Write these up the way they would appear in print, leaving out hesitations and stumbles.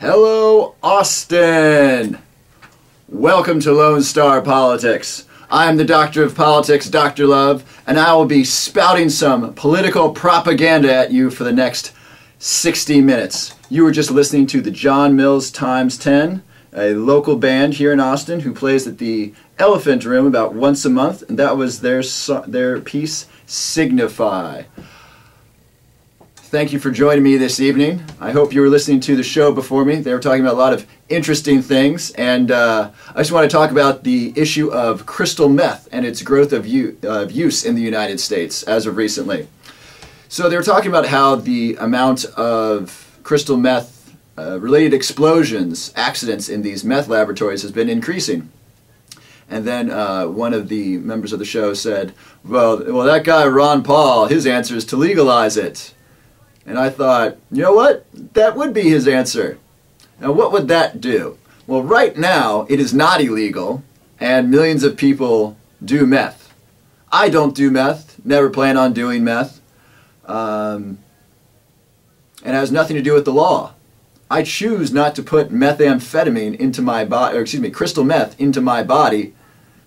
Hello, Austin! Welcome to Lone Star Politics. I am the Doctor of Politics, Dr. Love, and I will be spouting some political propaganda at you for the next 60 minutes. You were just listening to the John Mills Times 10, a local band here in Austin who plays at the Elephant Room about once a month, and that was their piece, Signify. Thank you for joining me this evening. I hope you were listening to the show before me. They were talking about a lot of interesting things, and I just want to talk about the issue of crystal meth and its growth of use in the United States as of recently. So they were talking about how the amount of crystal meth related explosions, accidents in these meth laboratories has been increasing. And then one of the members of the show said, well, that guy Ron Paul, his answer is to legalize it. And I thought, you know what? That would be his answer. Now, what would that do? Well, right now, it is not illegal, and millions of people do meth. I don't do meth, never plan on doing meth, and it has nothing to do with the law. I choose not to put methamphetamine into my body, or excuse me, crystal meth into my body,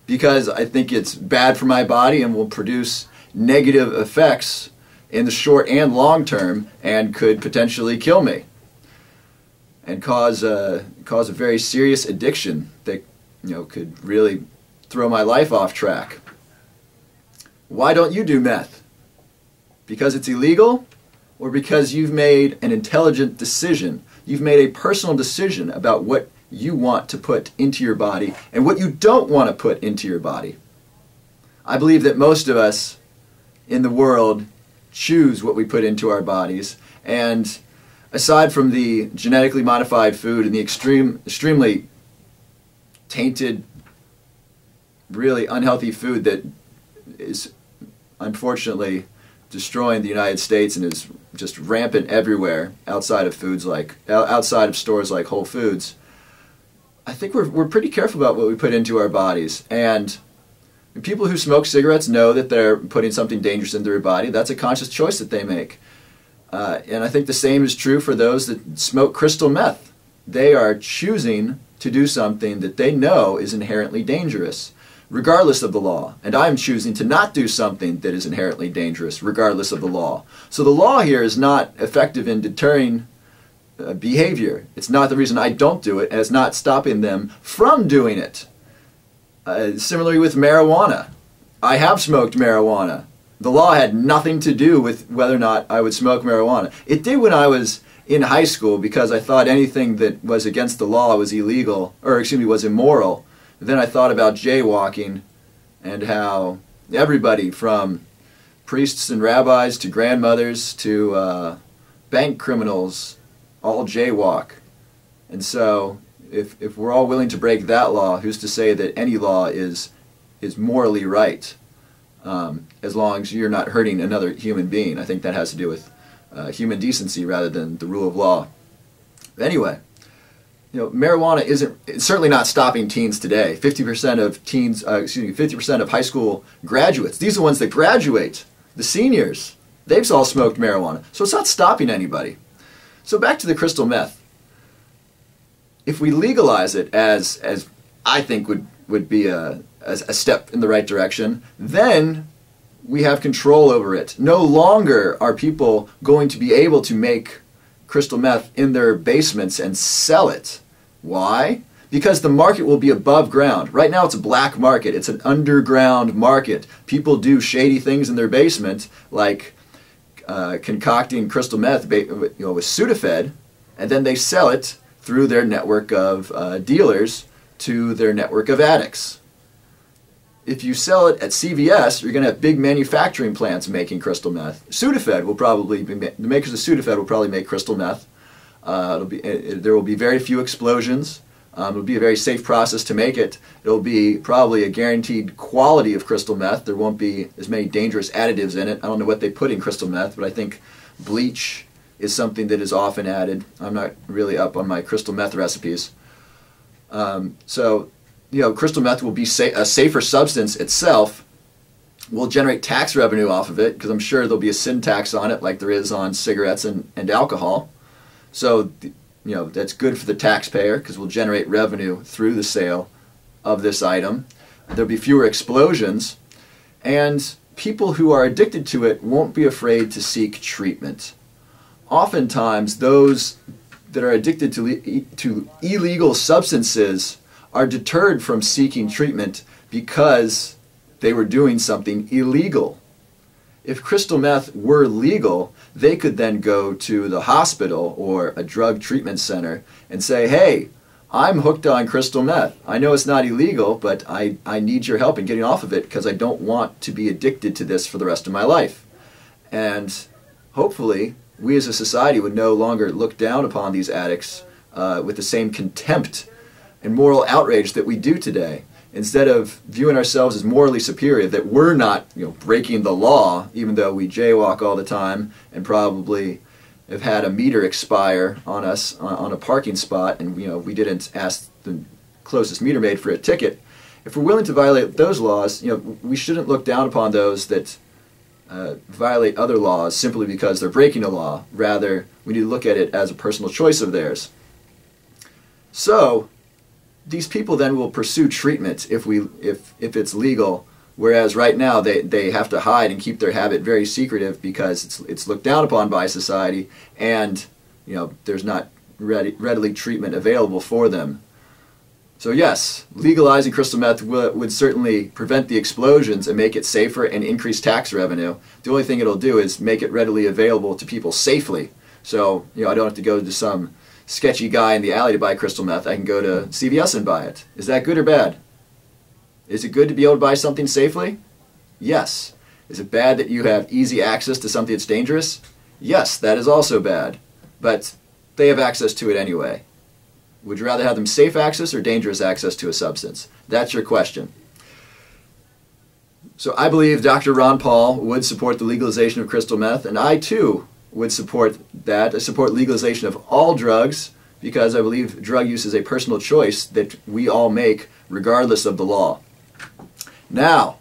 because I think it's bad for my body and will produce negative effects in the short and long term, and could potentially kill me and cause a very serious addiction that could really throw my life off track. Why don't you do meth? Because it's illegal, or because you've made an intelligent decision? You've made a personal decision about what you want to put into your body and what you don't want to put into your body. I believe that most of us in the world choose what we put into our bodies, and aside from the genetically modified food and the extremely tainted, really unhealthy food that is unfortunately destroying the United States and is just rampant everywhere outside of stores like Whole Foods, I think we're pretty careful about what we put into our bodies. And people who smoke cigarettes know that they're putting something dangerous into their body. That's a conscious choice that they make. And I think the same is true for those that smoke crystal meth. They are choosing to do something that they know is inherently dangerous, regardless of the law. And I'm choosing to not do something that is inherently dangerous, regardless of the law. So the law here is not effective in deterring behavior. It's not the reason I don't do it, and it's not stopping them from doing it. Similarly with marijuana. I have smoked marijuana. The law had nothing to do with whether or not I would smoke marijuana. It did when I was in high school, because I thought anything that was against the law was illegal, or excuse me, was immoral. Then I thought about jaywalking and how everybody from priests and rabbis to grandmothers to bank criminals all jaywalk. And so if we're all willing to break that law, who's to say that any law is morally right, as long as you're not hurting another human being? I think that has to do with human decency rather than the rule of law. But anyway, marijuana it's certainly not stopping teens today. 50% of teens, 50% of high school graduates, these are the ones that graduate, the seniors, they've all smoked marijuana. So it's not stopping anybody. So back to the crystal meth. If we legalize it, as I think would be a step in the right direction, then we have control over it. No longer are people going to be able to make crystal meth in their basements and sell it. Why? Because the market will be above ground. Right now it's a black market. It's an underground market. People do shady things in their basement, like concocting crystal meth with Sudafed, and then they sell it through their network of dealers to their network of addicts. If you sell it at CVS, you're going to have big manufacturing plants making crystal meth. Sudafed will probably be, the makers of Sudafed will probably make crystal meth. There will be very few explosions. It'll be a very safe process to make it. It'll be probably a guaranteed quality of crystal meth. There won't be as many dangerous additives in it. I don't know what they put in crystal meth, but I think bleach is something that is often added. I'm not really up on my crystal meth recipes. So, crystal meth will be a safer substance itself. We'll generate tax revenue off of it, because I'm sure there'll be a sin tax on it like there is on cigarettes and alcohol. So that's good for the taxpayer because we'll generate revenue through the sale of this item. There'll be fewer explosions, and people who are addicted to it won't be afraid to seek treatment. Oftentimes, those that are addicted to illegal substances are deterred from seeking treatment because they were doing something illegal. If crystal meth were legal, they could then go to the hospital or a drug treatment center and say, hey, I'm hooked on crystal meth. I know it's not illegal, but I need your help in getting off of it because I don't want to be addicted to this for the rest of my life. And hopefully, we as a society would no longer look down upon these addicts with the same contempt and moral outrage that we do today. Instead of viewing ourselves as morally superior, that we're not breaking the law, even though we jaywalk all the time and probably have had a meter expire on us on a parking spot, and we didn't ask the closest meter maid for a ticket. If we're willing to violate those laws, we shouldn't look down upon those that violate other laws simply because they're breaking a law. Rather, we need to look at it as a personal choice of theirs. So, these people then will pursue treatment if it's legal, whereas right now they have to hide and keep their habit very secretive because it's looked down upon by society, and there's not readily treatment available for them. So yes, legalizing crystal meth would certainly prevent the explosions and make it safer and increase tax revenue. The only thing it'll do is make it readily available to people safely. So I don't have to go to some sketchy guy in the alley to buy crystal meth. I can go to CVS and buy it. Is that good or bad? Is it good to be able to buy something safely? Yes. Is it bad that you have easy access to something that's dangerous? Yes, that is also bad. But they have access to it anyway. Would you rather have them safe access or dangerous access to a substance? That's your question. So I believe Dr. Ron Paul would support the legalization of crystal meth, and I too would support that. I support legalization of all drugs because I believe drug use is a personal choice that we all make regardless of the law. Now,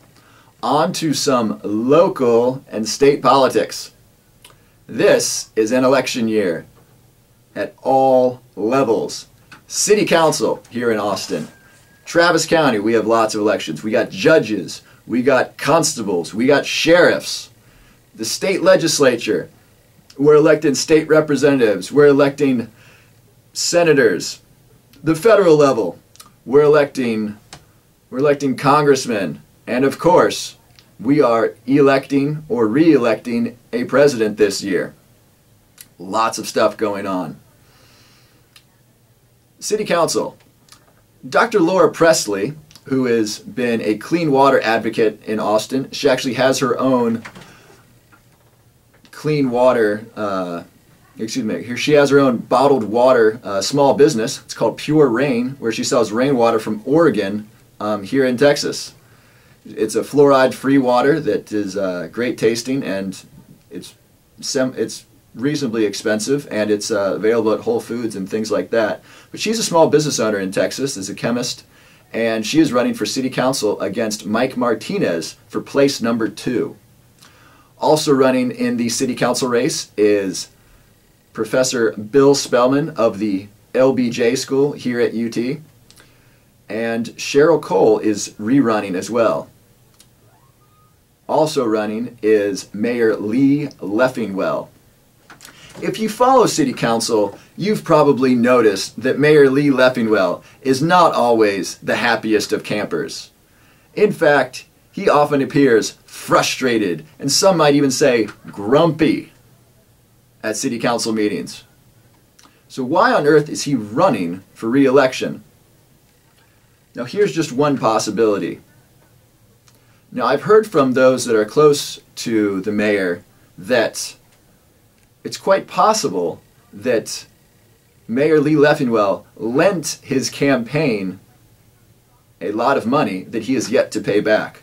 on to some local and state politics. This is an election year at all levels. City Council here in Austin. Travis County, we have lots of elections. We got judges, we got constables, we got sheriffs. The state legislature, we're electing state representatives, we're electing senators. The federal level, we're electing congressmen. And of course, we are electing or re-electing a president this year. Lots of stuff going on. City Council. Dr. Laura Presley, who has been a clean water advocate in Austin, she actually has her own clean water, she has her own bottled water small business. It's called Pure Rain, where she sells rainwater from Oregon here in Texas. It's a fluoride-free water that is great tasting, and it's reasonably expensive, and it's available at Whole Foods and things like that. But she's a small business owner in Texas, is a chemist, and she is running for city council against Mike Martinez for place number 2. Also running in the city council race is Professor Bill Spellman of the LBJ School here at UT, and Cheryl Cole is rerunning as well. Also running is Mayor Lee Leffingwell. If you follow City Council, you've probably noticed that Mayor Lee Leffingwell is not always the happiest of campers. In fact, he often appears frustrated, and some might even say grumpy, at City Council meetings. So why on earth is he running for re-election? Now here's just one possibility. Now I've heard from those that are close to the mayor that it's quite possible that Mayor Lee Leffingwell lent his campaign a lot of money that he has yet to pay back.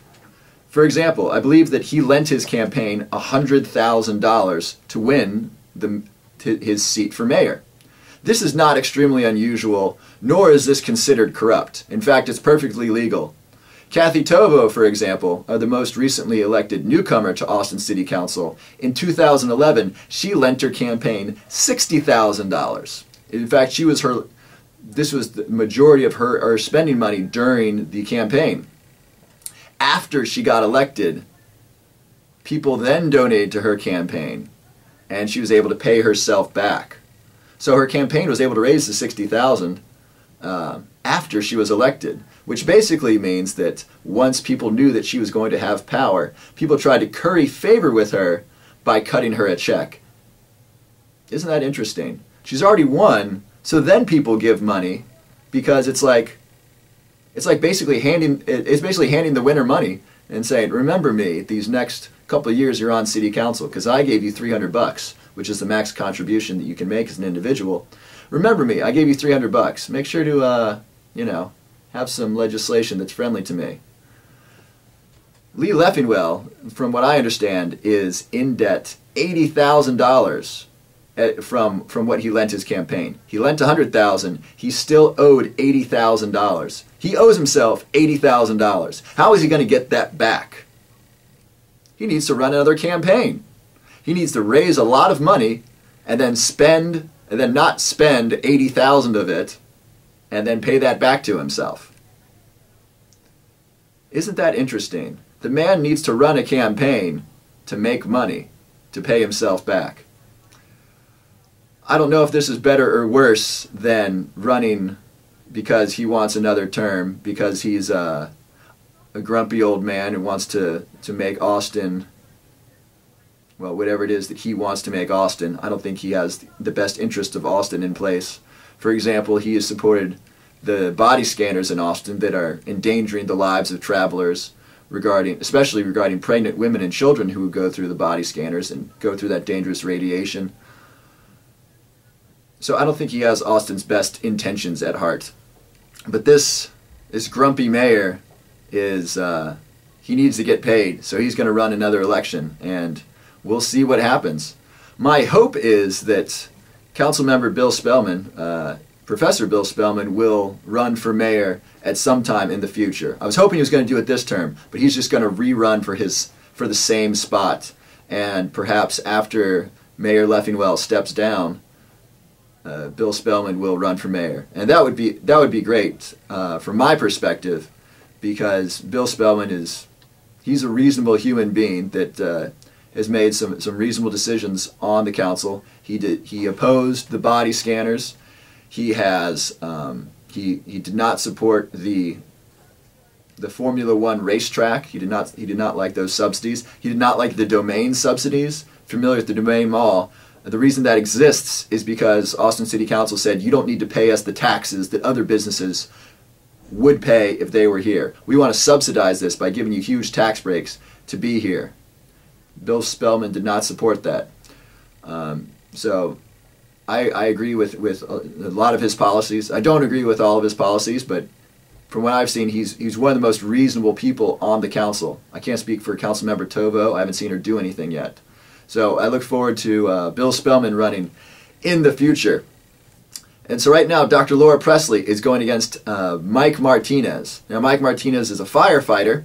For example, I believe that he lent his campaign $100,000 to win his seat for mayor. This is not extremely unusual, nor is this considered corrupt. In fact, it's perfectly legal. Kathy Tovo, for example, the most recently elected newcomer to Austin City Council, in 2011, she lent her campaign $60,000. In fact, this was the majority of her spending money during the campaign. After she got elected, people then donated to her campaign, and she was able to pay herself back. So her campaign was able to raise the $60,000 after she was elected, which basically means that once people knew that she was going to have power, people tried to curry favor with her by cutting her a check. Isn't that interesting? She's already won, so then people give money because it's basically handing the winner money and saying, remember me, these next couple of years you're on city council because I gave you $300, which is the max contribution that you can make as an individual. Remember me, I gave you $300. Make sure to, have some legislation that's friendly to me. Lee Leffingwell, from what I understand, is in debt $80,000 from what he lent his campaign. He lent $100,000. He still owed $80,000. He owes himself $80,000. How is he going to get that back? He needs to run another campaign. He needs to raise a lot of money and then not spend $80,000 of it and then pay that back to himself. Isn't that interesting? The man needs to run a campaign to make money, to pay himself back. I don't know if this is better or worse than running because he wants another term, because he's a grumpy old man who wants to make Austin, well, whatever it is that he wants to make Austin. I don't think he has the best interest of Austin in place. For example, he has supported the body scanners in Austin that are endangering the lives of travelers, especially regarding pregnant women and children who go through the body scanners and go through that dangerous radiation. So I don't think he has Austin's best intentions at heart. But this grumpy mayor he needs to get paid, so he's going to run another election, and we'll see what happens. My hope is that Councilmember Bill Spellman, Professor Bill Spellman, will run for mayor at some time in the future. I was hoping he was going to do it this term, but he's just going to rerun for the same spot. And perhaps after Mayor Leffingwell steps down, Bill Spellman will run for mayor, and that would be great from my perspective, because Bill Spellman he's a reasonable human being that has made some reasonable decisions on the council. He opposed the body scanners. He did not support the Formula One racetrack. He did not like those subsidies. He did not like the domain subsidies. Familiar with the domain mall? The reason that exists is because Austin City Council said you don't need to pay us the taxes that other businesses would pay if they were here. We want to subsidize this by giving you huge tax breaks to be here. Bill Spellman did not support that. So I agree with a lot of his policies. I don't agree with all of his policies, but from what I've seen, he's one of the most reasonable people on the council. I can't speak for Councilmember Tovo. I haven't seen her do anything yet. So I look forward to Bill Spellman running in the future. And so right now, Dr. Laura Presley is going against Mike Martinez. Now, Mike Martinez is a firefighter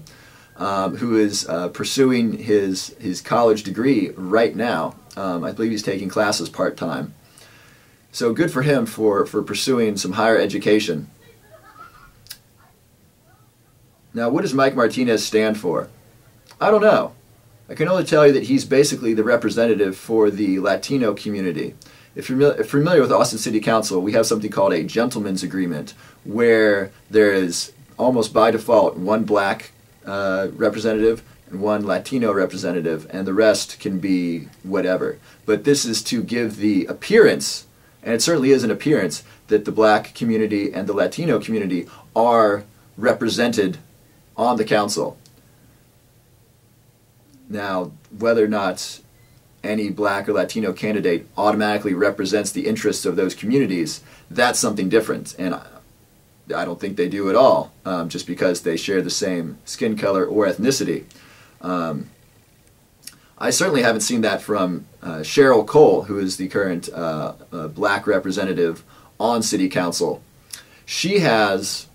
who is pursuing his college degree right now. I believe he's taking classes part-time. So good for him for pursuing some higher education. Now, what does Mike Martinez stand for? I don't know. I can only tell you that he's basically the representative for the Latino community. If you're familiar with Austin City Council, we have something called a gentleman's agreement, where there is almost by default one black representative and one Latino representative, and the rest can be whatever. But this is to give the appearance, and it certainly is an appearance, that the black community and the Latino community are represented on the council. Now, whether or not any black or Latino candidate automatically represents the interests of those communities, that's something different. And I don't think they do at all, just because they share the same skin color or ethnicity. I certainly haven't seen that from Cheryl Cole, who is the current black representative on City Council. She has...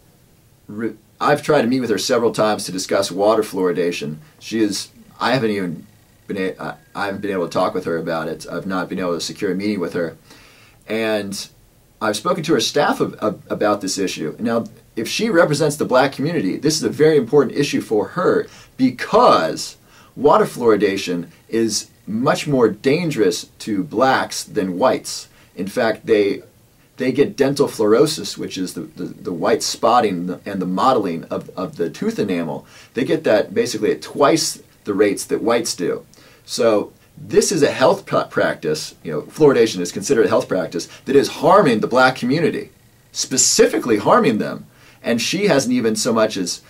I've tried to meet with her several times to discuss water fluoridation. I haven't been able to talk with her about it. I've not been able to secure a meeting with her. And I've spoken to her staff about this issue. Now, if she represents the black community, this is a very important issue for her because water fluoridation is much more dangerous to blacks than whites. In fact, they get dental fluorosis, which is the white spotting and the mottling of the tooth enamel. They get that basically at twice the rates that whites do. So this is a health practice, fluoridation is considered a health practice that is harming the black community, specifically harming them. And she hasn't even so much as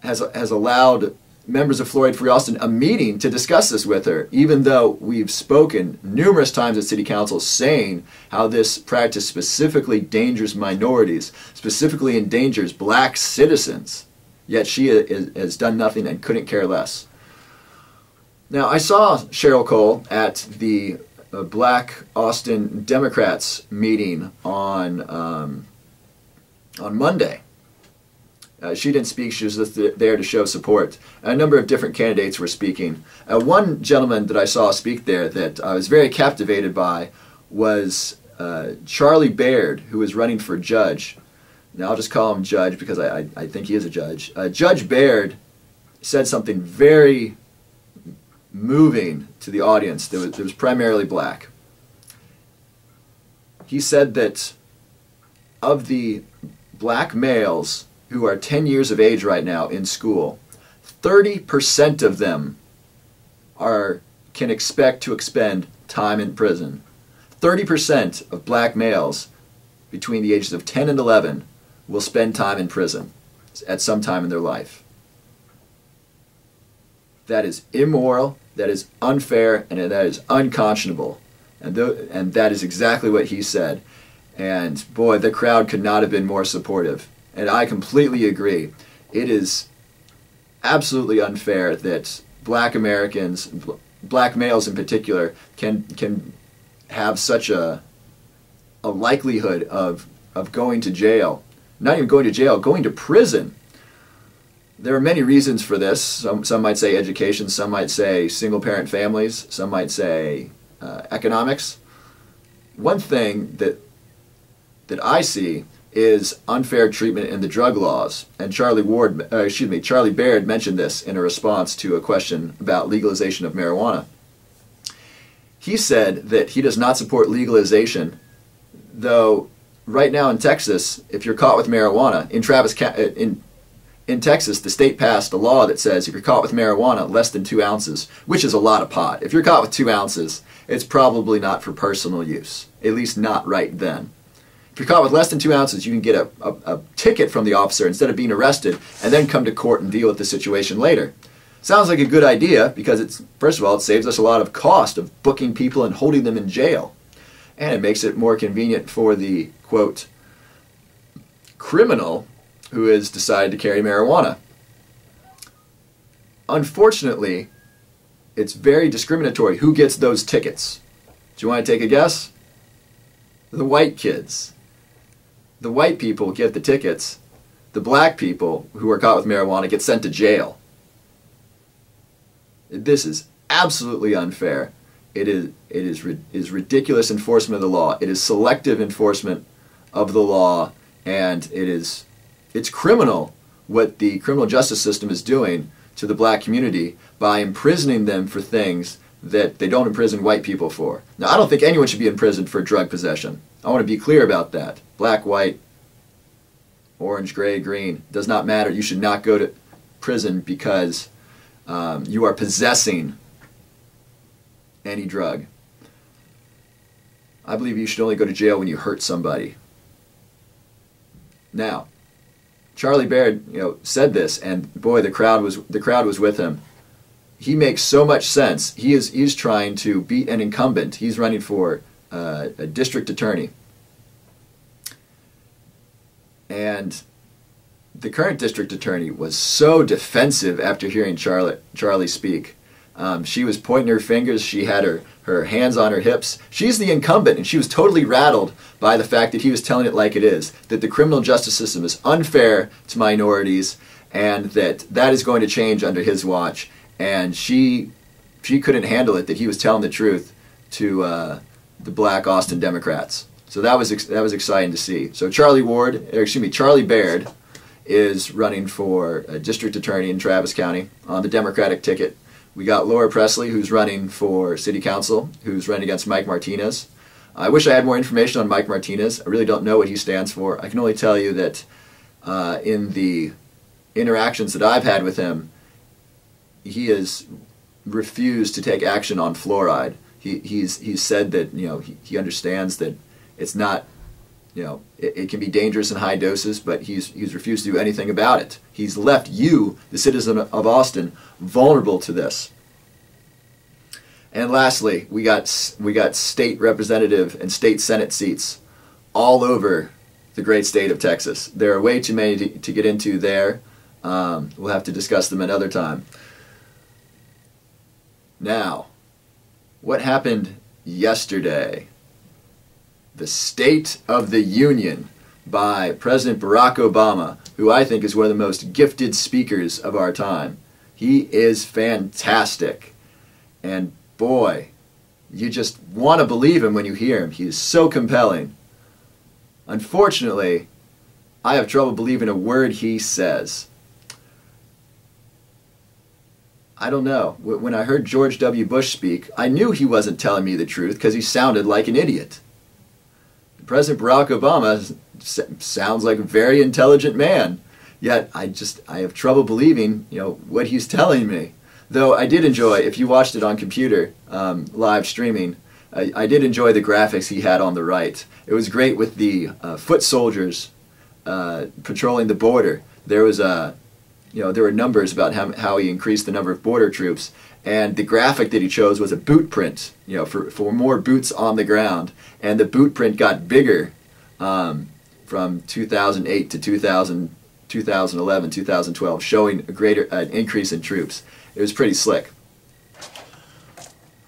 has allowed members of Fluoride Free Austin a meeting to discuss this with her, even though we've spoken numerous times at City Council saying how this practice specifically endangers minorities, specifically endangers black citizens. Yet she has done nothing and couldn't care less. Now, I saw Cheryl Cole at the Black Austin Democrats meeting on Monday. She didn't speak. She was just there to show support. A number of different candidates were speaking. One gentleman that I saw speak there that I was very captivated by was Charlie Baird, who was running for judge. Now, I'll just call him judge because I think he is a judge. Judge Baird said something very moving to the audience that was primarily black. He said that of the black males who are 10 years of age right now in school, 30% of them can expect to expend time in prison. 30% of black males between the ages of 10 and 11 will spend time in prison at some time in their life. That is immoral, that is unfair, and that is unconscionable. And that is exactly what he said. And boy, the crowd could not have been more supportive. And I completely agree. It is absolutely unfair that black Americans, black males in particular, can have such a likelihood of going to jail. Not even going to jail, going to prison. There are many reasons for this. Some might say education, some might say single-parent families, some might say economics. One thing that I see is unfair treatment in the drug laws. And Charlie Baird mentioned this in a response to a question about legalization of marijuana. He said that he does not support legalization, though right now in Texas, if you're caught with marijuana, in Texas, the state passed a law that says if you're caught with marijuana less than 2 ounces, which is a lot of pot. If you're caught with 2 ounces, it's probably not for personal use, at least not right then. If you're caught with less than 2 ounces, you can get a ticket from the officer instead of being arrested and then come to court and deal with the situation later. Sounds like a good idea because first of all, it saves us a lot of cost of booking people and holding them in jail. And it makes it more convenient for the, quote, criminal who has decided to carry marijuana. Unfortunately, it's very discriminatory who gets those tickets. Do you want to take a guess? The white kids. The white people get the tickets. The black people who are caught with marijuana get sent to jail. This is absolutely unfair. It is ridiculous enforcement of the law. It is selective enforcement of the law, and it's criminal what the criminal justice system is doing to the black community by imprisoning them for things that they don't imprison white people for. Now, I don't think anyone should be imprisoned for drug possession. I want to be clear about that. Black, white, orange, gray, green, does not matter. You should not go to prison because you are possessing any drug. I believe you should only go to jail when you hurt somebody. Now, Charlie Baird, said this, and boy, the crowd was with him. He makes so much sense. He's trying to beat an incumbent. He's running for a district attorney. And the current district attorney was so defensive after hearing Charlie speak. She was pointing her fingers. She had her hands on her hips. She's the incumbent, and she was totally rattled by the fact that he was telling it like it is, that the criminal justice system is unfair to minorities, and that is going to change under his watch. And she couldn't handle it that he was telling the truth to the Black Austin Democrats. So that was exciting to see. So Charlie Baird is running for a district attorney in Travis County on the Democratic ticket. We got Laura Presley, who's running for city council, who's running against Mike Martinez. I wish I had more information on Mike Martinez. I really don't know what he stands for. I can only tell you that in the interactions that I've had with him, he has refused to take action on fluoride. He's said that he understands that it's not, it can be dangerous in high doses, but he's refused to do anything about it. He's left you, the citizen of Austin, vulnerable to this. And lastly, we got state representative and state senate seats all over the great state of Texas. There are way too many to get into there. We'll have to discuss them another time. Now, what happened yesterday? The State of the Union by President Barack Obama, who I think is one of the most gifted speakers of our time. He is fantastic. And boy, you just want to believe him when you hear him. He is so compelling. Unfortunately, I have trouble believing a word he says. I don't know. When I heard George W. Bush speak, I knew he wasn't telling me the truth because he sounded like an idiot. President Barack Obama sounds like a very intelligent man, yet I have trouble believing, what he's telling me. Though I did enjoy, if you watched it on computer, live streaming, I did enjoy the graphics he had on the right. It was great with the foot soldiers patrolling the border. There was there were numbers about how he increased the number of border troops, and the graphic that he chose was a boot print, for more boots on the ground, and the boot print got bigger from 2008 to 2011, 2012, showing a greater increase in troops. It was pretty slick.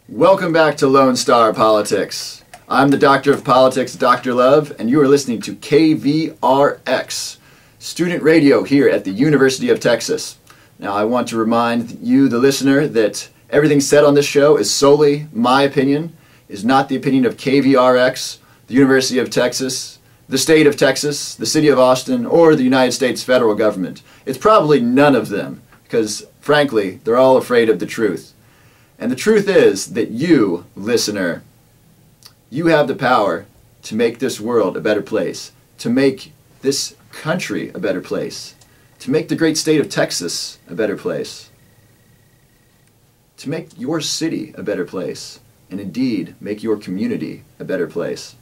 Welcome back to Lone Star Politics. I'm the Doctor of Politics, Dr. Love, and you are listening to KVRX, student radio here at the University of Texas. Now, I want to remind you, the listener, that everything said on this show is solely my opinion, is not the opinion of KVRX, the University of Texas, the state of Texas, the city of Austin, or the United States federal government. It's probably none of them, because, frankly, they're all afraid of the truth. And the truth is that you, listener, you have the power to make this world a better place, to make this country a better place, to make the great state of Texas a better place, to make your city a better place, and indeed make your community a better place.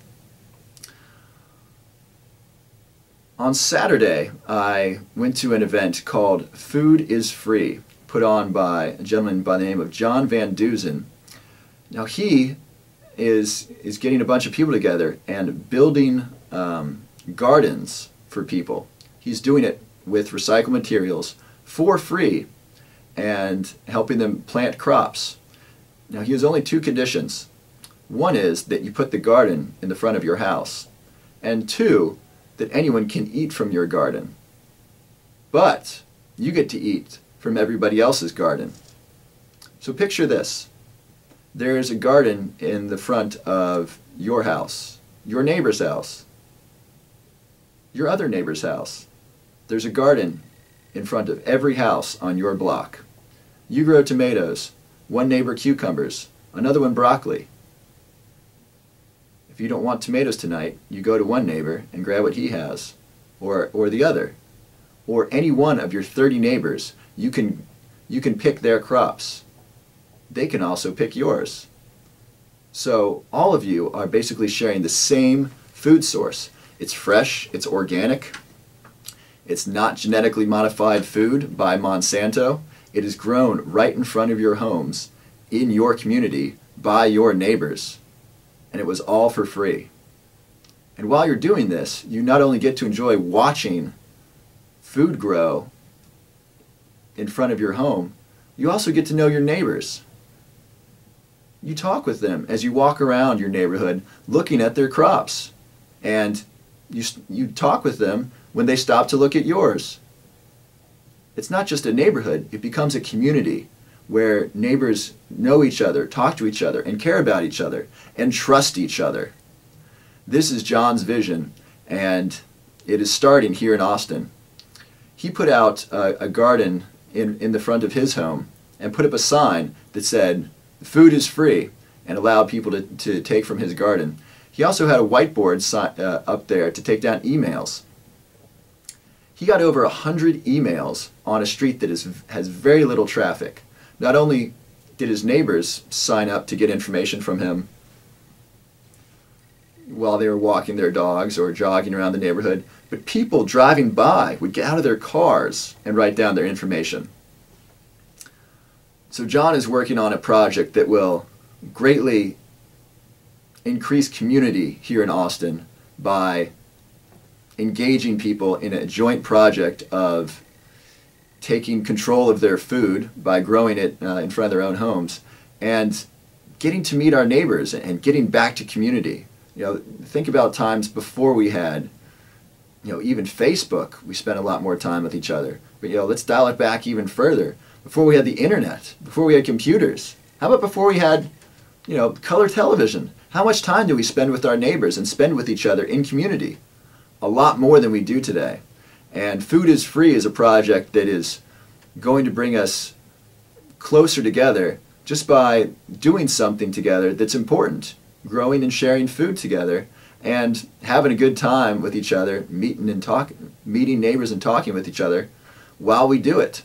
On Saturday, I went to an event called Food is Free, put on by a gentleman by the name of John Van Dusen. Now he is getting a bunch of people together and building gardens for people. He's doing it with recycled materials for free and helping them plant crops. Now he has only two conditions. One is that you put the garden in the front of your house, and two, that anyone can eat from your garden. But you get to eat from everybody else's garden. So picture this. There's a garden in the front of your house, your neighbor's house, your other neighbor's house. There's a garden in front of every house on your block. You grow tomatoes, one neighbor cucumbers, another one broccoli. If you don't want tomatoes tonight, you go to one neighbor and grab what he has, or the other. Or any one of your 30 neighbors, you can pick their crops. They can also pick yours. So all of you are basically sharing the same food source. It's fresh, it's organic, it's not genetically modified food by Monsanto. It is grown right in front of your homes, in your community, by your neighbors. And it was all for free. And while you're doing this, you not only get to enjoy watching food grow in front of your home, you also get to know your neighbors. You talk with them as you walk around your neighborhood looking at their crops. And you talk with them when they stop to look at yours. It's not just a neighborhood, it becomes a community where neighbors know each other, talk to each other, and care about each other, and trust each other. This is John's vision, and it is starting here in Austin. He put out a garden in the front of his home and put up a sign that said, "Food is free," and allowed people to take from his garden. He also had a whiteboard up there to take down emails. He got over 100 emails on a street that has very little traffic. Not only did his neighbors sign up to get information from him while they were walking their dogs or jogging around the neighborhood, but people driving by would get out of their cars and write down their information. So John is working on a project that will greatly increase community here in Austin by engaging people in a joint project of taking control of their food by growing it in front of their own homes and getting to meet our neighbors and getting back to community. You know, think about times before we had, even Facebook. We spent a lot more time with each other. But let's dial it back even further. Before we had the internet, before we had computers. How about before we had, color television? How much time do we spend with our neighbors and spend with each other in community? A lot more than we do today. And Food is Free is a project that is going to bring us closer together just by doing something together that's important. Growing and sharing food together and having a good time with each other, meeting neighbors and talking with each other while we do it.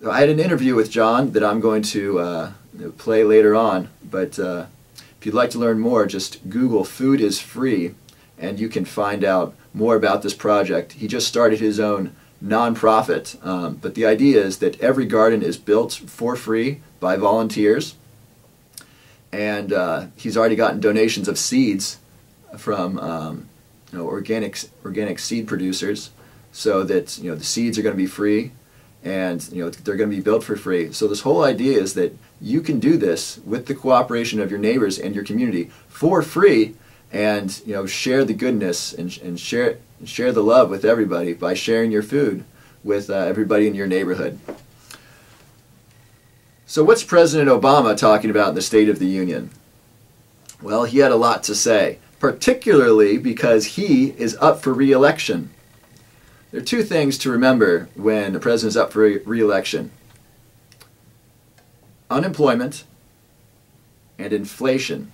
I had an interview with John that I'm going to play later on, but if you'd like to learn more, just Google Food is Free and you can find out more about this project. He just started his own nonprofit, but the idea is that every garden is built for free by volunteers, and he's already gotten donations of seeds from organic seed producers, so that the seeds are going to be free, and they're going to be built for free. So this whole idea is that you can do this with the cooperation of your neighbors and your community for free, and share the goodness and share the love with everybody by sharing your food with everybody in your neighborhood. So what's President Obama talking about in the State of the Union? Well, he had a lot to say, particularly because he is up for re-election. There are two things to remember when a president is up for re-election: unemployment and inflation.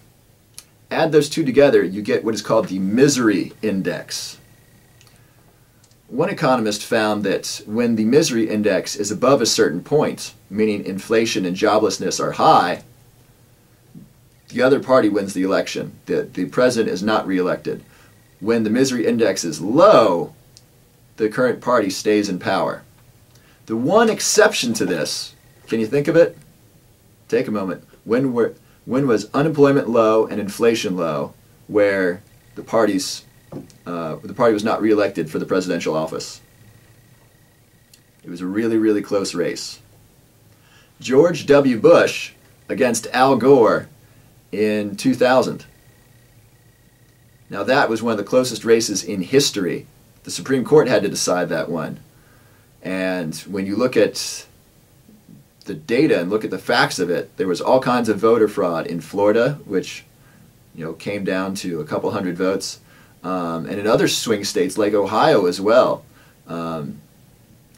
Add those two together, you get what is called the misery index. One economist found that when the misery index is above a certain point, meaning inflation and joblessness are high, the other party wins the election. The president is not reelected. When the misery index is low, the current party stays in power. The one exception to this, can you think of it? Take a moment. When was unemployment low and inflation low, where the party was not reelected for the presidential office? It was a really, really close race. George W. Bush against Al Gore in 2000. Now that was one of the closest races in history. The Supreme Court had to decide that one. And when you look at the data and look at the facts of it, there was all kinds of voter fraud in Florida, which came down to a couple hundred votes, and in other swing states like Ohio as well.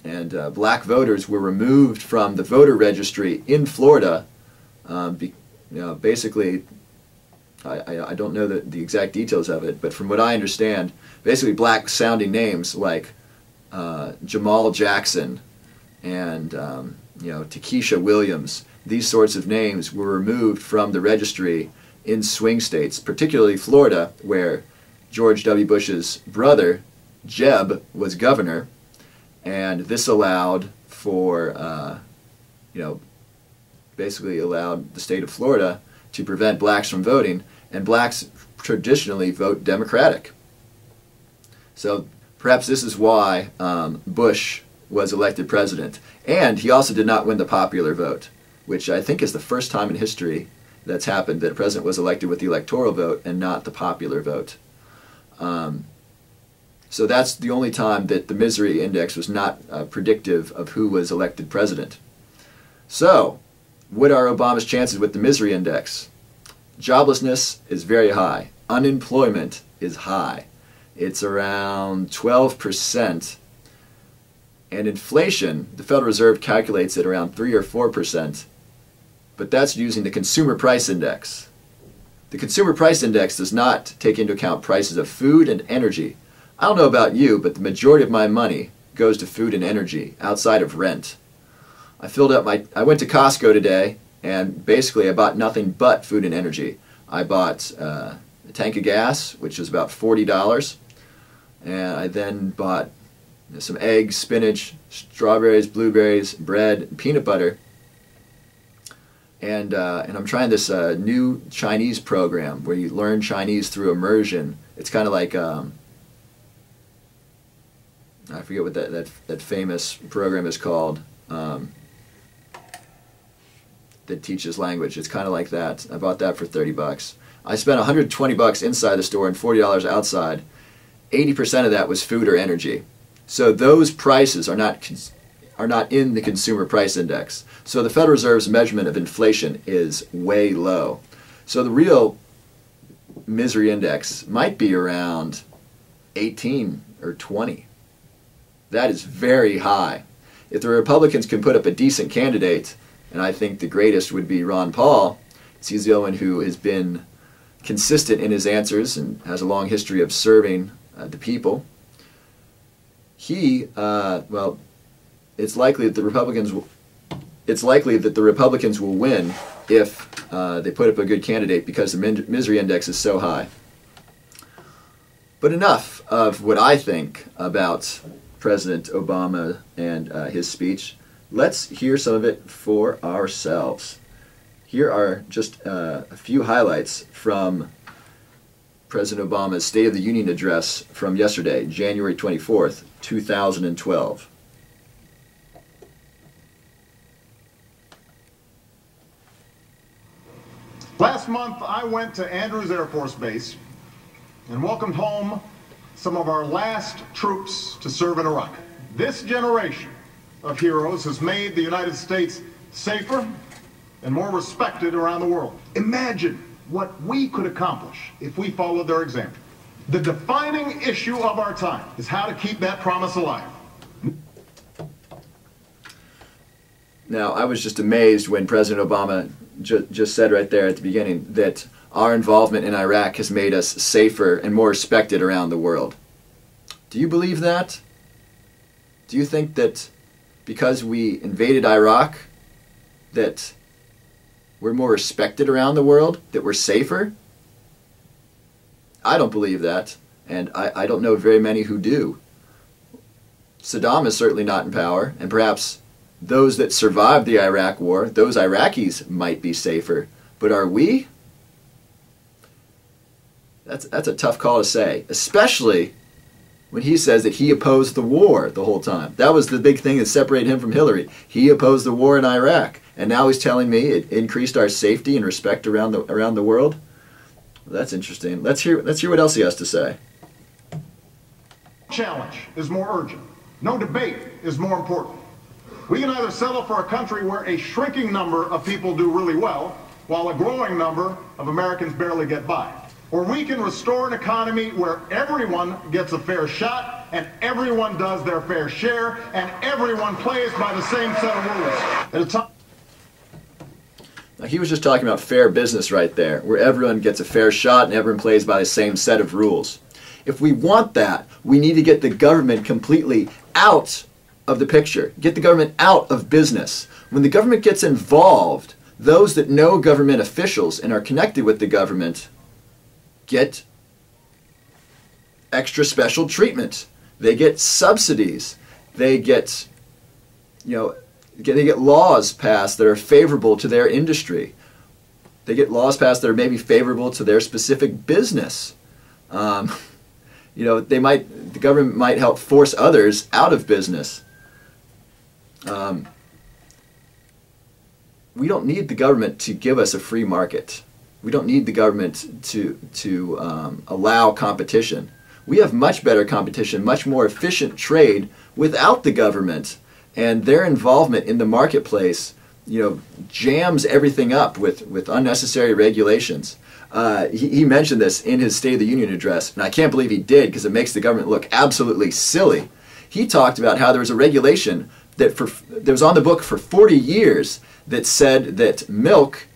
Black voters were removed from the voter registry in Florida. Basically, I don't know the exact details of it, but from what I understand, basically black-sounding names like Jamal Jackson and Takesha Williams, these sorts of names were removed from the registry in swing states, particularly Florida, where George W. Bush's brother, Jeb, was governor, and this allowed for, basically allowed the state of Florida to prevent blacks from voting, and blacks traditionally vote Democratic. So perhaps this is why Bush was elected president. And he also did not win the popular vote, which I think is the first time in history that's happened, that a president was elected with the electoral vote and not the popular vote. So that's the only time that the misery index was not predictive of who was elected president. So, what are Obama's chances with the misery index? Joblessness is very high. unemployment is high. It's around 12%. And inflation, the Federal Reserve calculates it around 3 or 4%. But that's using the Consumer Price Index. The Consumer Price Index does not take into account prices of food and energy. I don't know about you, but the majority of my money goes to food and energy outside of rent. I went to Costco today, and basically I bought nothing but food and energy. I bought a tank of gas, which was about $40, and I then bought some eggs, spinach, strawberries, blueberries, bread, peanut butter. And I'm trying this new Chinese program where you learn Chinese through immersion. It's kind of like I forget what that famous program is called that teaches language. It's kind of like that. I bought that for $30. I spent $120 inside the store and $40 outside. 80% of that was food or energy. So those prices are not in the Consumer Price Index. So the Federal Reserve's measurement of inflation is way low. So the real misery index might be around 18 or 20. That is very high. If the Republicans can put up a decent candidate, and I think the greatest would be Ron Paul, he's the only one who has been consistent in his answers and has a long history of serving the people. Well, it's likely that the Republicans will win if they put up a good candidate because the misery index is so high. But enough of what I think about President Obama and his speech. Let's hear some of it for ourselves. Here are just a few highlights from President Obama's State of the Union address from yesterday, January 24th, 2012. Last month, I went to Andrews Air Force Base and welcomed home some of our last troops to serve in Iraq. This generation of heroes has made the United States safer and more respected around the world. Imagine what we could accomplish if we followed their example. The defining issue of our time is how to keep that promise alive. Now, I was just amazed when President Obama just said right there at the beginning that our involvement in Iraq has made us safer and more respected around the world. Do you believe that? Do you think that because we invaded Iraq that we're more respected around the world, that we're safer? I don't believe that, and I don't know very many who do. Saddam is certainly not in power, and perhaps those that survived the Iraq war, those Iraqis might be safer, but are we? That's a tough call to say, especially when he says that he opposed the war the whole time. That was the big thing that separated him from Hillary. He opposed the war in Iraq, and now he's telling me it increased our safety and respect around the world. Well, that's interesting. Let's hear what else he has to say. Challenge is more urgent. No debate is more important. We can either settle for a country where a shrinking number of people do really well, while a growing number of Americans barely get by. Or we can restore an economy where everyone gets a fair shot, and everyone does their fair share, and everyone plays by the same set of rules. At a time. Now, he was just talking about fair business right there, where everyone gets a fair shot and everyone plays by the same set of rules. If we want that, we need to get the government completely out of the picture. Get the government out of business. When the government gets involved, those that know government officials and are connected with the government get extra special treatment. They get subsidies. They get, they get laws passed that are favorable to their industry. They get laws passed that are maybe favorable to their specific business. The government might help force others out of business. We don't need the government to give us a free market. We don't need the government to allow competition. We have much better competition, much more efficient trade without the government, and their involvement in the marketplace, jams everything up with unnecessary regulations. He mentioned this in his State of the Union address, and I can't believe he did because it makes the government look absolutely silly. He talked about how there was a regulation that was on the book for 40 years that said that milk,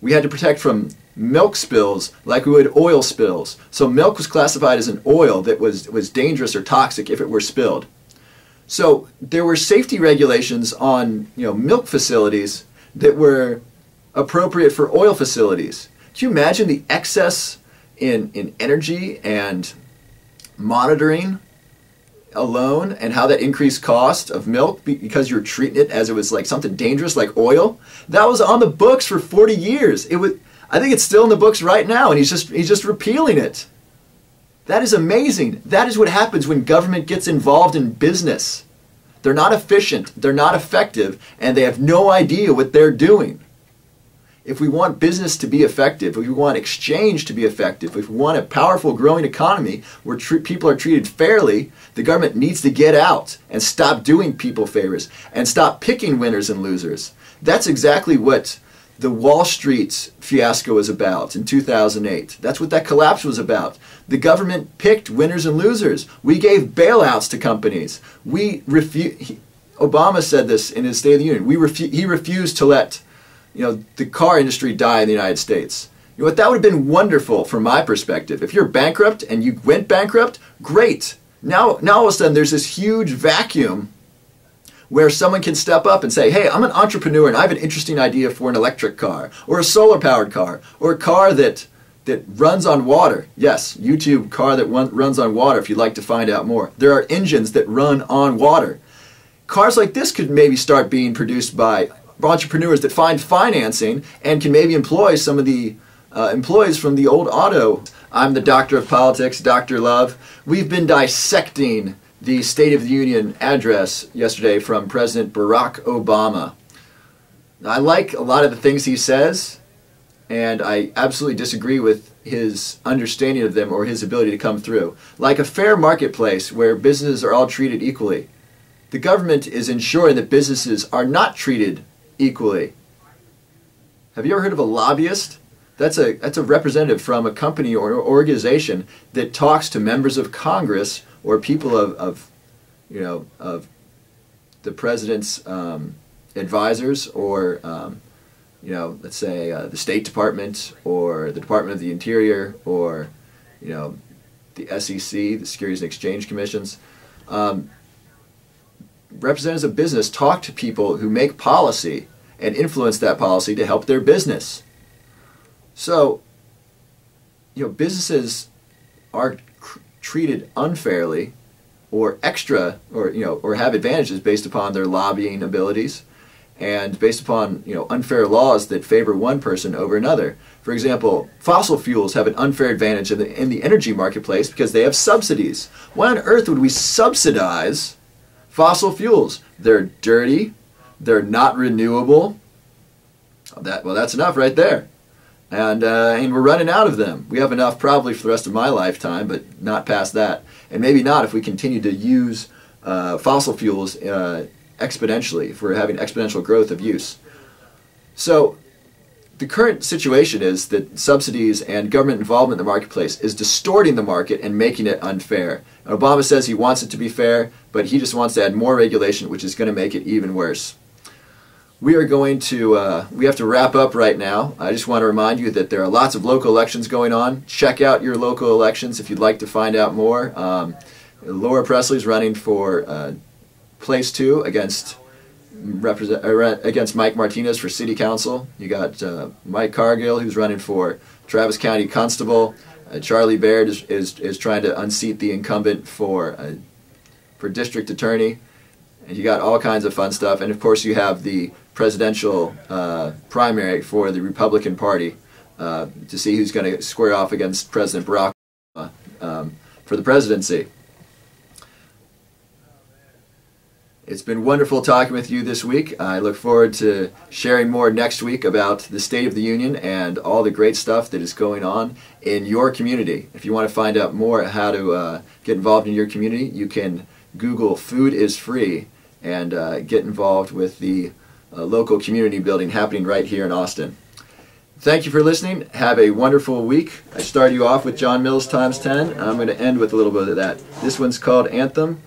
we had to protect from milk spills like we would oil spills. So milk was classified as an oil that was dangerous or toxic if it were spilled. So there were safety regulations on milk facilities that were appropriate for oil facilities. Can you imagine the excess in energy and monitoring alone, and how that increased cost of milk because you're treating it as it was like something dangerous like oil? That was on the books for 40 years. I think it's still in the books right now, and he's just repealing it. That is amazing. That is what happens when government gets involved in business. They're not efficient, they're not effective, and they have no idea what they're doing. If we want business to be effective, if we want exchange to be effective, if we want a powerful growing economy where people are treated fairly, the government needs to get out and stop doing people favors and stop picking winners and losers. That's exactly what the Wall Street fiasco was about in 2008. That's what that collapse was about. The government picked winners and losers. We gave bailouts to companies. Obama said this in his State of the Union. He refused to let the car industry die in the United States. You know what? That would have been wonderful from my perspective. If you're bankrupt and you went bankrupt, great. Now all of a sudden there's this huge vacuum where someone can step up and say, hey, I'm an entrepreneur and I have an interesting idea for an electric car or a solar-powered car or a car that runs on water. Yes, YouTube car that runs on water if you'd like to find out more. There are engines that run on water. Cars like this could maybe start being produced by entrepreneurs that find financing and can maybe employ some of the employees from the old auto. I'm the doctor of politics, Dr. Love. We've been dissecting the State of the Union address yesterday from President Barack Obama. I like a lot of the things he says, and I absolutely disagree with his understanding of them or his ability to come through. Like a fair marketplace where businesses are all treated equally, the government is ensuring that businesses are not treated equally. Have you ever heard of a lobbyist? That's a representative from a company or organization that talks to members of Congress or people of the president's advisors, or let's say the State Department or the Department of the Interior, or the SEC, the Securities and Exchange Commissions. Representatives of business talk to people who make policy and influence that policy to help their business. So, businesses are treated unfairly or extra, or have advantages based upon their lobbying abilities and based upon unfair laws that favor one person over another. For example, fossil fuels have an unfair advantage in the energy marketplace because they have subsidies. Why on earth would we subsidize fossil fuels? They're dirty, they're not renewable. That's enough right there. And we're running out of them. We have enough probably for the rest of my lifetime, but not past that. And maybe not if we continue to use fossil fuels exponentially, if we're having exponential growth of use. So the current situation is that subsidies and government involvement in the marketplace is distorting the market and making it unfair. And Obama says he wants it to be fair, but he just wants to add more regulation, which is going to make it even worse. We have to wrap up right now. I just want to remind you that there are lots of local elections going on. Check out your local elections if you'd like to find out more. Laura Presley's running for place 2 against Mike Martinez for city council. You got Mike Cargill, who's running for Travis County Constable. Charlie Baird is trying to unseat the incumbent for district attorney. And you got all kinds of fun stuff. And of course you have the presidential primary for the Republican Party to see who's going to square off against President Barack Obama for the presidency. It's been wonderful talking with you this week. I look forward to sharing more next week about the State of the Union and all the great stuff that is going on in your community. If you want to find out more how to get involved in your community, you can Google "Food is Free" and get involved with the local community building happening right here in Austin. thank you for listening. Have a wonderful week. I started you off with John Mills times 10. I'm going to end with a little bit of that. This one's called Anthem.